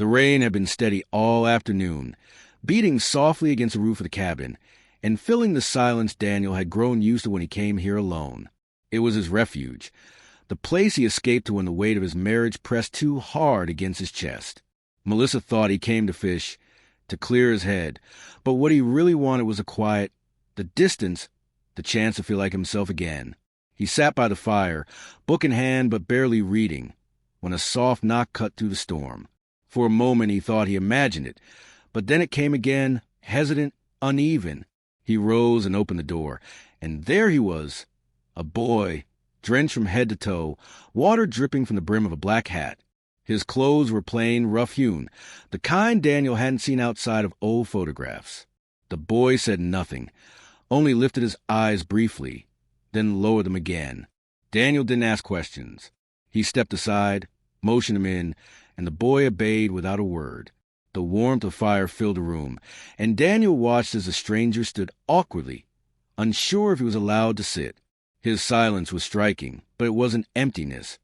The rain had been steady all afternoon, beating softly against the roof of the cabin, and filling the silence Daniel had grown used to when he came here alone. It was his refuge, the place he escaped to when the weight of his marriage pressed too hard against his chest. Melissa thought he came to fish, to clear his head, but what he really wanted was the quiet, the distance, the chance to feel like himself again. He sat by the fire, book in hand but barely reading, when a soft knock cut through the storm. For a moment he thought he imagined it, but then it came again, hesitant, uneven. He rose and opened the door, and there he was, a boy, drenched from head to toe, water dripping from the brim of a black hat. His clothes were plain, rough-hewn, the kind Daniel hadn't seen outside of old photographs. The boy said nothing, only lifted his eyes briefly, then lowered them again. Daniel didn't ask questions. He stepped aside, motioned him in, and the boy obeyed without a word. The warmth of fire filled the room, and Daniel watched as the stranger stood awkwardly, unsure if he was allowed to sit. His silence was striking, but it wasn't emptiness.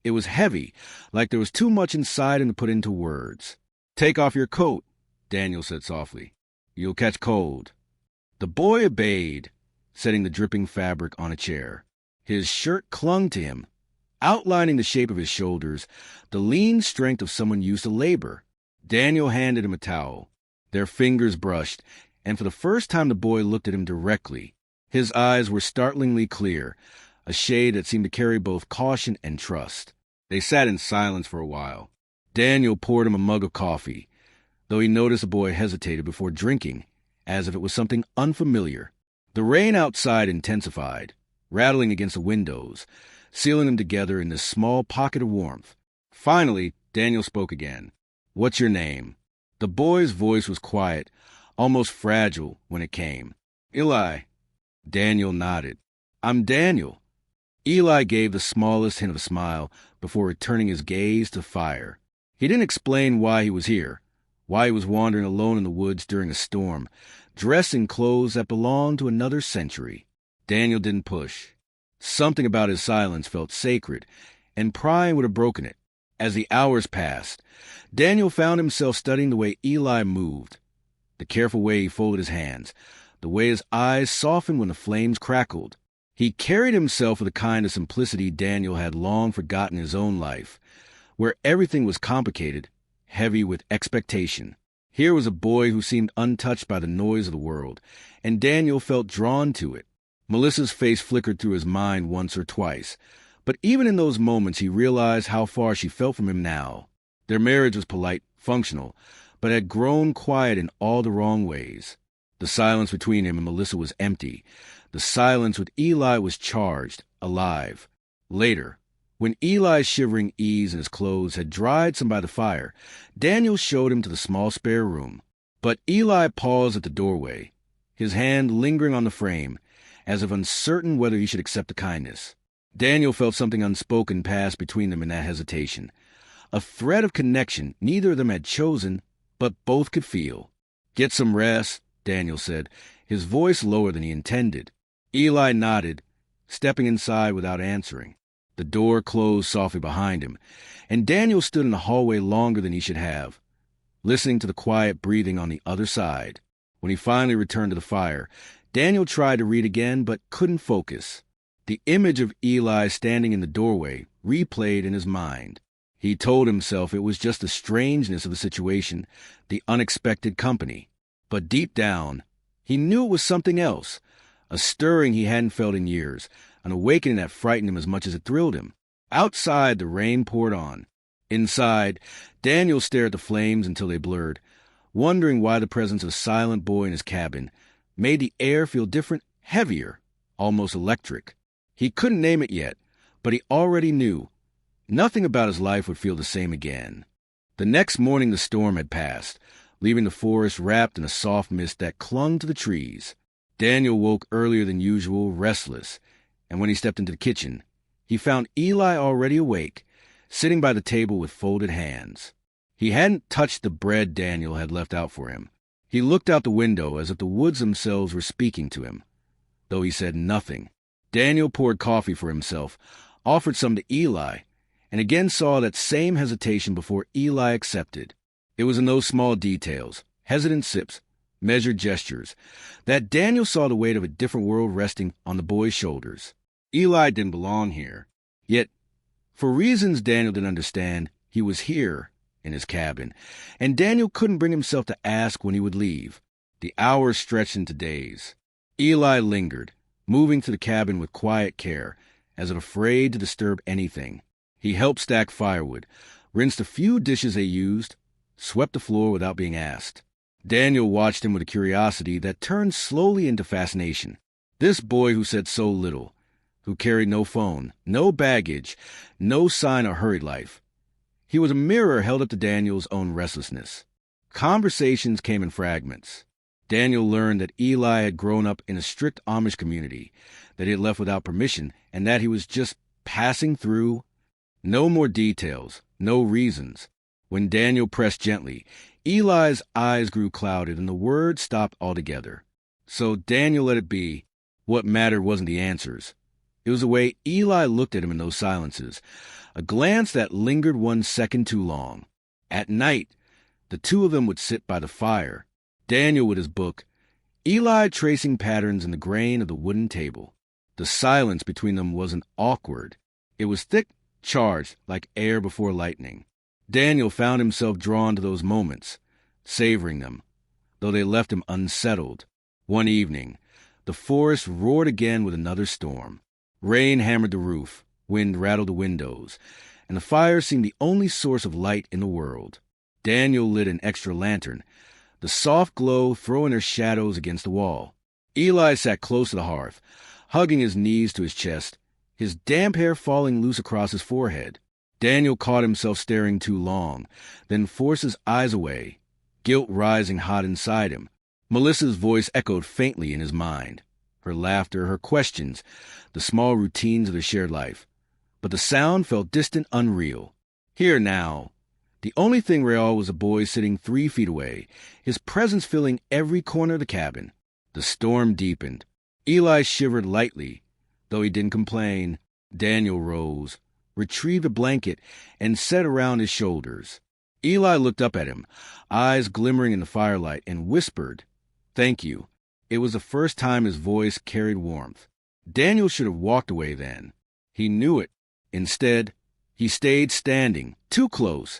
It was heavy, like there was too much inside him to put into words. "Take off your coat," Daniel said softly. "You'll catch cold." The boy obeyed, setting the dripping fabric on a chair. His shirt clung to him, outlining the shape of his shoulders, the lean strength of someone used to labor. Daniel handed him a towel. Their fingers brushed, and for the first time the boy looked at him directly. His eyes were startlingly clear, a shade that seemed to carry both caution and trust. They sat in silence for a while. Daniel poured him a mug of coffee, though he noticed the boy hesitated before drinking, as if it was something unfamiliar. The rain outside intensified, rattling against the windows, sealing them together in this small pocket of warmth. Finally, Daniel spoke again. "What's your name?" The boy's voice was quiet, almost fragile when it came. "Eli." Daniel nodded. "I'm Daniel." Eli gave the smallest hint of a smile before returning his gaze to fire. He didn't explain why he was here, why he was wandering alone in the woods during a storm, dressed in clothes that belonged to another century. Daniel didn't push. Something about his silence felt sacred, and prying would have broken it. As the hours passed, Daniel found himself studying the way Eli moved, the careful way he folded his hands, the way his eyes softened when the flames crackled. He carried himself with a kind of simplicity Daniel had long forgotten in his own life, where everything was complicated, heavy with expectation. Here was a boy who seemed untouched by the noise of the world, and Daniel felt drawn to it. Melissa's face flickered through his mind once or twice, but even in those moments he realized how far she felt from him now. Their marriage was polite, functional, but had grown quiet in all the wrong ways. The silence between him and Melissa was empty. The silence with Eli was charged, alive. Later, when Eli's shivering ease in his clothes had dried some by the fire, Daniel showed him to the small spare room. But Eli paused at the doorway, his hand lingering on the frame, as if uncertain whether he should accept the kindness. Daniel felt something unspoken pass between them in that hesitation. A thread of connection neither of them had chosen, but both could feel. "Get some rest," Daniel said, his voice lower than he intended. Eli nodded, stepping inside without answering. The door closed softly behind him, and Daniel stood in the hallway longer than he should have, listening to the quiet breathing on the other side. When he finally returned to the fire, Daniel tried to read again but couldn't focus. The image of Eli standing in the doorway replayed in his mind. He told himself it was just the strangeness of the situation, the unexpected company. But deep down, he knew it was something else, a stirring he hadn't felt in years, an awakening that frightened him as much as it thrilled him. Outside, the rain poured on. Inside, Daniel stared at the flames until they blurred, wondering why the presence of a silent boy in his cabin made the air feel different, heavier, almost electric. He couldn't name it yet, but he already knew. Nothing about his life would feel the same again. The next morning the storm had passed, leaving the forest wrapped in a soft mist that clung to the trees. Daniel woke earlier than usual, restless, and when he stepped into the kitchen, he found Eli already awake, sitting by the table with folded hands. He hadn't touched the bread Daniel had left out for him. He looked out the window as if the woods themselves were speaking to him, though he said nothing. Daniel poured coffee for himself, offered some to Eli, and again saw that same hesitation before Eli accepted. It was in those small details, hesitant sips, measured gestures, that Daniel saw the weight of a different world resting on the boy's shoulders. Eli didn't belong here. Yet, for reasons Daniel didn't understand, he was here, in his cabin, and Daniel couldn't bring himself to ask when he would leave. The hours stretched into days. Eli lingered, moving to the cabin with quiet care, as if afraid to disturb anything. He helped stack firewood, rinsed a few dishes they used, swept the floor without being asked. Daniel watched him with a curiosity that turned slowly into fascination. This boy who said so little, who carried no phone, no baggage, no sign of hurried life. He was a mirror held up to Daniel's own restlessness. Conversations came in fragments. Daniel learned that Eli had grown up in a strict Amish community, that he had left without permission, and that he was just passing through. No more details, no reasons. When Daniel pressed gently, Eli's eyes grew clouded and the words stopped altogether. So Daniel let it be. What mattered wasn't the answers. It was the way Eli looked at him in those silences, a glance that lingered 1 second too long. At night, the two of them would sit by the fire, Daniel with his book, Eli tracing patterns in the grain of the wooden table. The silence between them wasn't awkward. It was thick, charged, like air before lightning. Daniel found himself drawn to those moments, savoring them, though they left him unsettled. One evening, the forest roared again with another storm. Rain hammered the roof, wind rattled the windows, and the fire seemed the only source of light in the world. Daniel lit an extra lantern, the soft glow throwing their shadows against the wall. Eli sat close to the hearth, hugging his knees to his chest, his damp hair falling loose across his forehead. Daniel caught himself staring too long, then forced his eyes away, guilt rising hot inside him. Melissa's voice echoed faintly in his mind, her laughter, her questions, the small routines of their shared life. But the sound felt distant, unreal. Here now, the only thing real was a boy sitting 3 feet away, his presence filling every corner of the cabin. The storm deepened. Eli shivered lightly, though he didn't complain. Daniel rose, retrieved a blanket, and set around his shoulders. Eli looked up at him, eyes glimmering in the firelight, and whispered, "Thank you." It was the first time his voice carried warmth. Daniel should have walked away then. He knew it. Instead, he stayed standing, too close,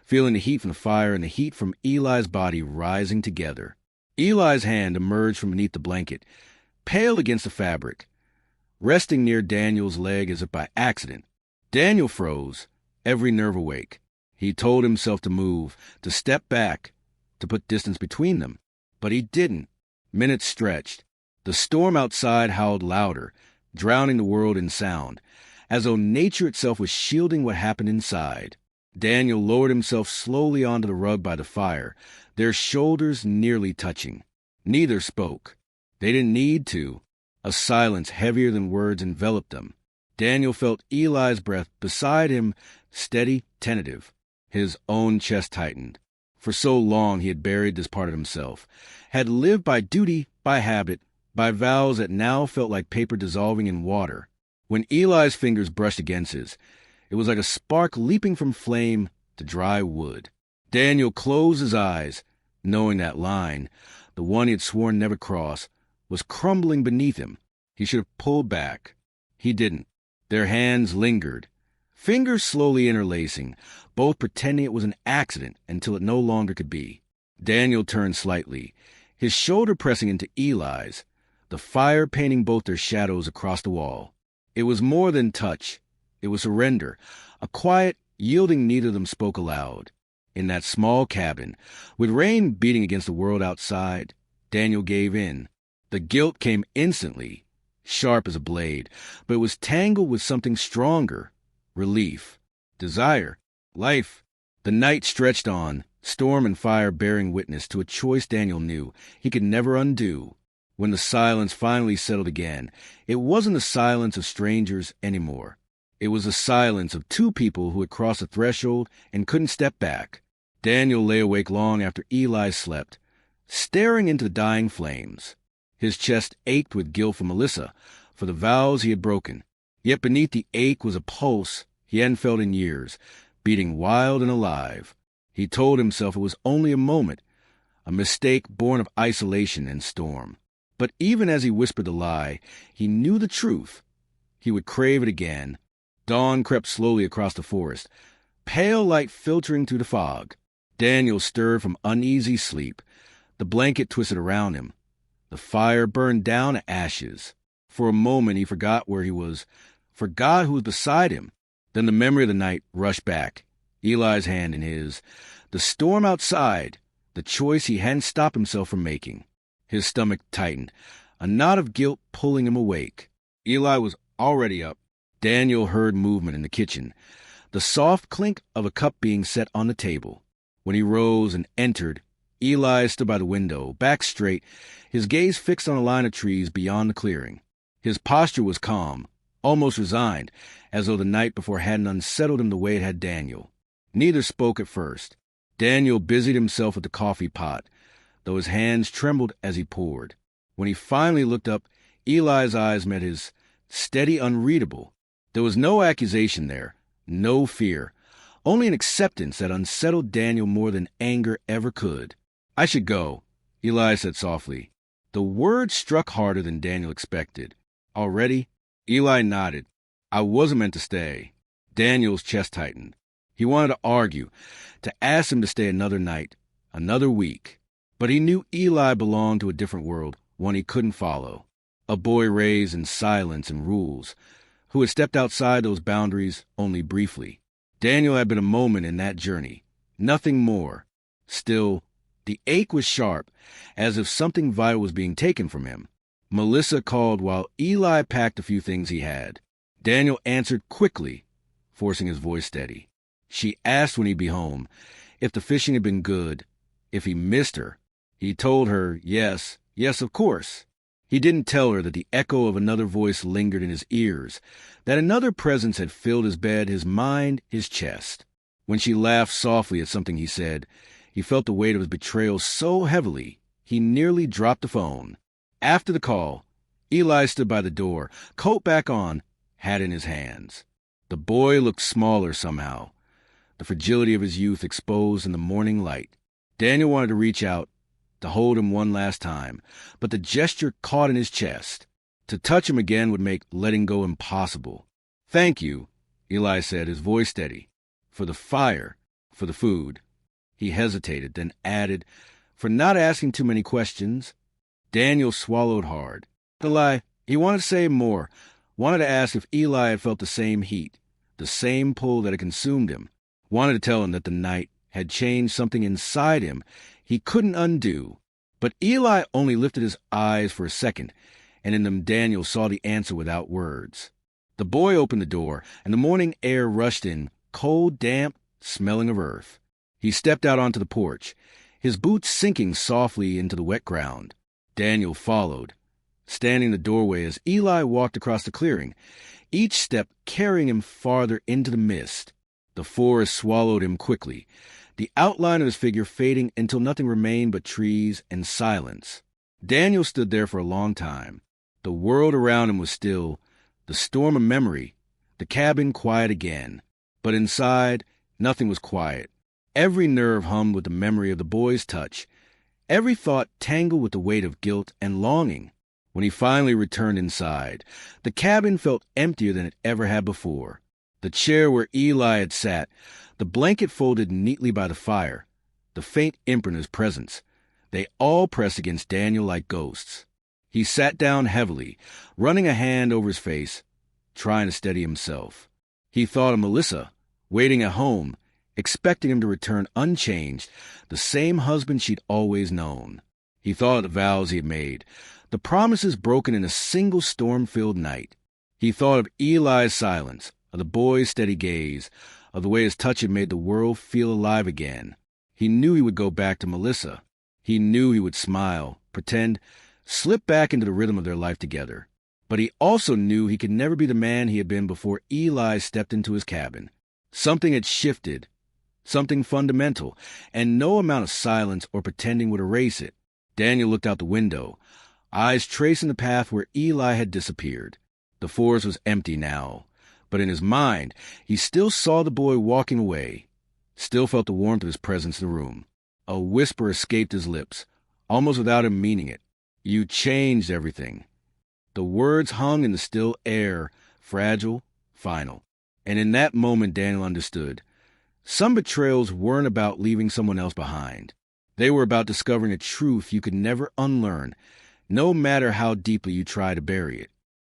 feeling the heat from the fire and the heat from Eli's body rising together. Eli's hand emerged from beneath the blanket, pale against the fabric, resting near Daniel's leg as if by accident. Daniel froze, every nerve awake. He told himself to move, to step back, to put distance between them. But he didn't. Minutes stretched. The storm outside howled louder, drowning the world in sound, as though nature itself was shielding what happened inside. Daniel lowered himself slowly onto the rug by the fire, their shoulders nearly touching. Neither spoke. They didn't need to. A silence heavier than words enveloped them. Daniel felt Eli's breath beside him, steady, tentative. His own chest tightened. For so long he had buried this part of himself, had lived by duty, by habit, by vows that now felt like paper dissolving in water. When Eli's fingers brushed against his, it was like a spark leaping from flame to dry wood. Daniel closed his eyes, knowing that line, the one he had sworn never cross, was crumbling beneath him. He should have pulled back. He didn't. Their hands lingered, fingers slowly interlacing, both pretending it was an accident until it no longer could be. Daniel turned slightly, his shoulder pressing into Eli's, the fire painting both their shadows across the wall. It was more than touch. It was surrender, a quiet yielding neither of them spoke aloud. In that small cabin, with rain beating against the world outside, Daniel gave in. The guilt came instantly, sharp as a blade, but it was tangled with something stronger, relief, desire, life. The night stretched on, storm and fire bearing witness to a choice Daniel knew he could never undo. When the silence finally settled again, it wasn't the silence of strangers anymore. It was the silence of two people who had crossed a threshold and couldn't step back. Daniel lay awake long after Eli slept, staring into the dying flames. His chest ached with guilt for Melissa, for the vows he had broken. Yet beneath the ache was a pulse he hadn't felt in years, beating wild and alive. He told himself it was only a moment, a mistake born of isolation and storm. But even as he whispered the lie, he knew the truth. He would crave it again. Dawn crept slowly across the forest, pale light filtering through the fog. Daniel stirred from uneasy sleep. The blanket twisted around him. The fire burned down to ashes. For a moment he forgot where he was, forgot who was beside him. Then the memory of the night rushed back, Eli's hand in his. The storm outside, the choice he hadn't stopped himself from making. His stomach tightened, a knot of guilt pulling him awake. Eli was already up. Daniel heard movement in the kitchen, the soft clink of a cup being set on the table. When he rose and entered, Eli stood by the window, back straight, his gaze fixed on a line of trees beyond the clearing. His posture was calm, almost resigned, as though the night before hadn't unsettled him the way it had Daniel. Neither spoke at first. Daniel busied himself with the coffee pot, though his hands trembled as he poured. When he finally looked up, Eli's eyes met his, steady, unreadable. There was no accusation there, no fear, only an acceptance that unsettled Daniel more than anger ever could. "I should go," Eli said softly. The word struck harder than Daniel expected. "Already?" Eli nodded. "I wasn't meant to stay." Daniel's chest tightened. He wanted to argue, to ask him to stay another night, another week. But he knew Eli belonged to a different world, one he couldn't follow. A boy raised in silence and rules, who had stepped outside those boundaries only briefly. Daniel had been a moment in that journey, nothing more. Still, the ache was sharp, as if something vital was being taken from him. Melissa called while Eli packed a few things he had. Daniel answered quickly, forcing his voice steady. She asked when he'd be home, if the fishing had been good, if he missed her. He told her, yes, of course. He didn't tell her that the echo of another voice lingered in his ears, that another presence had filled his bed, his mind, his chest. When she laughed softly at something he said, he felt the weight of his betrayal so heavily, he nearly dropped the phone. After the call, Eli stood by the door, coat back on, hat in his hands. The boy looked smaller somehow, the fragility of his youth exposed in the morning light. Daniel wanted to reach out, to hold him one last time, but the gesture caught in his chest. To touch him again would make letting go impossible. "Thank you," Eli said, his voice steady. "For the fire, for the food." He hesitated, then added, "For not asking too many questions." Daniel swallowed hard. He wanted to say more, wanted to ask if Eli had felt the same heat, the same pull that had consumed him, wanted to tell him that the night had changed something inside him he couldn't undo. But Eli only lifted his eyes for a second, and in them Daniel saw the answer without words. The boy opened the door, and the morning air rushed in, cold, damp, smelling of earth. He stepped out onto the porch, his boots sinking softly into the wet ground. Daniel followed, standing in the doorway as Eli walked across the clearing, each step carrying him farther into the mist. The forest swallowed him quickly, the outline of his figure fading until nothing remained but trees and silence. Daniel stood there for a long time. The world around him was still, the storm of memory, the cabin quiet again. But inside, nothing was quiet. Every nerve hummed with the memory of the boy's touch, every thought tangled with the weight of guilt and longing. When he finally returned inside, the cabin felt emptier than it ever had before. The chair where Eli had sat, the blanket folded neatly by the fire, the faint imprint of his presence, they all pressed against Daniel like ghosts. He sat down heavily, running a hand over his face, trying to steady himself. He thought of Melissa, waiting at home, expecting him to return unchanged, the same husband she'd always known. He thought of the vows he had made, the promises broken in a single storm-filled night. He thought of Eli's silence, of the boy's steady gaze, of the way his touch had made the world feel alive again. He knew he would go back to Melissa. He knew he would smile, pretend, slip back into the rhythm of their life together. But he also knew he could never be the man he had been before Eli stepped into his cabin. Something had shifted, something fundamental, and no amount of silence or pretending would erase it. Daniel looked out the window, eyes tracing the path where Eli had disappeared. The forest was empty now, but in his mind, he still saw the boy walking away, still felt the warmth of his presence in the room. A whisper escaped his lips, almost without him meaning it. "You changed everything." The words hung in the still air, fragile, final. And in that moment, Daniel understood. Some betrayals weren't about leaving someone else behind. They were about discovering a truth you could never unlearn, no matter how deeply you try to bury it.